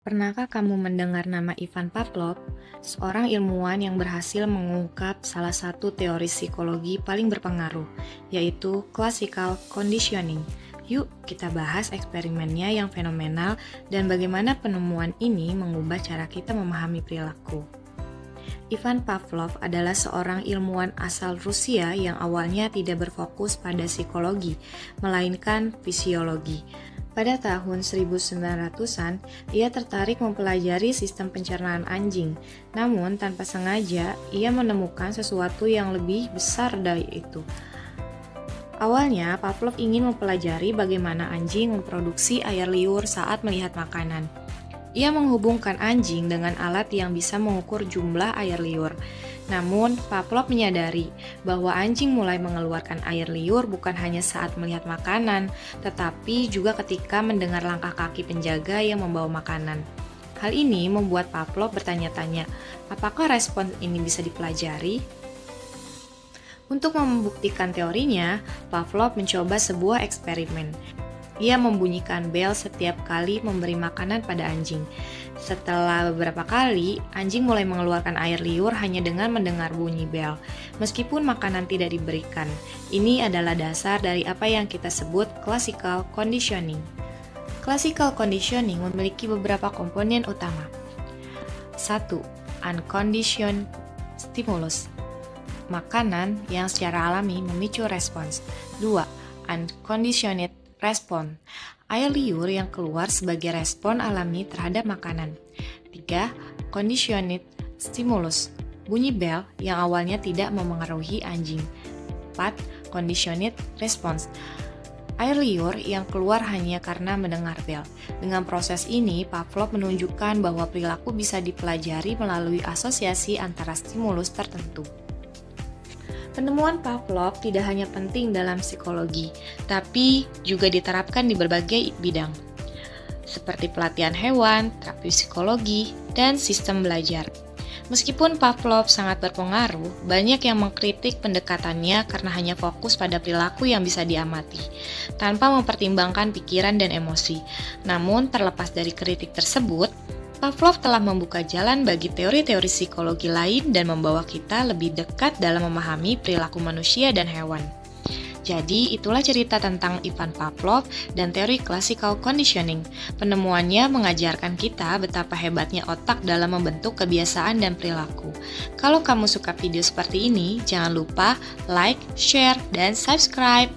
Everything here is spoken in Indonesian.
Pernahkah kamu mendengar nama Ivan Pavlov, seorang ilmuwan yang berhasil mengungkap salah satu teori psikologi paling berpengaruh, yaitu classical conditioning? Yuk, kita bahas eksperimennya yang fenomenal dan bagaimana penemuan ini mengubah cara kita memahami perilaku. Ivan Pavlov adalah seorang ilmuwan asal Rusia yang awalnya tidak berfokus pada psikologi, melainkan fisiologi. Pada tahun 1900-an, ia tertarik mempelajari sistem pencernaan anjing. Namun, tanpa sengaja, ia menemukan sesuatu yang lebih besar dari itu. Awalnya, Pavlov ingin mempelajari bagaimana anjing memproduksi air liur saat melihat makanan. Ia menghubungkan anjing dengan alat yang bisa mengukur jumlah air liur. Namun, Pavlov menyadari bahwa anjing mulai mengeluarkan air liur bukan hanya saat melihat makanan, tetapi juga ketika mendengar langkah kaki penjaga yang membawa makanan. Hal ini membuat Pavlov bertanya-tanya, apakah respons ini bisa dipelajari? Untuk membuktikan teorinya, Pavlov mencoba sebuah eksperimen. Ia membunyikan bel setiap kali memberi makanan pada anjing. Setelah beberapa kali, anjing mulai mengeluarkan air liur hanya dengan mendengar bunyi bel, meskipun makanan tidak diberikan. Ini adalah dasar dari apa yang kita sebut classical conditioning. Classical conditioning memiliki beberapa komponen utama. 1. Unconditioned stimulus. Makanan yang secara alami memicu respons. 2. Unconditioned respon, air liur yang keluar sebagai respon alami terhadap makanan. 3. Conditioned stimulus, bunyi bel yang awalnya tidak memengaruhi anjing. 4. Conditioned response, air liur yang keluar hanya karena mendengar bel. Dengan proses ini, Pavlov menunjukkan bahwa perilaku bisa dipelajari melalui asosiasi antara stimulus tertentu. Penemuan Pavlov tidak hanya penting dalam psikologi, tapi juga diterapkan di berbagai bidang, seperti pelatihan hewan, terapi psikologi, dan sistem belajar. Meskipun Pavlov sangat berpengaruh, banyak yang mengkritik pendekatannya karena hanya fokus pada perilaku yang bisa diamati, tanpa mempertimbangkan pikiran dan emosi. Namun, terlepas dari kritik tersebut, Pavlov telah membuka jalan bagi teori-teori psikologi lain dan membawa kita lebih dekat dalam memahami perilaku manusia dan hewan. Jadi, itulah cerita tentang Ivan Pavlov dan teori classical conditioning. Penemuannya mengajarkan kita betapa hebatnya otak dalam membentuk kebiasaan dan perilaku. Kalau kamu suka video seperti ini, jangan lupa like, share, dan subscribe.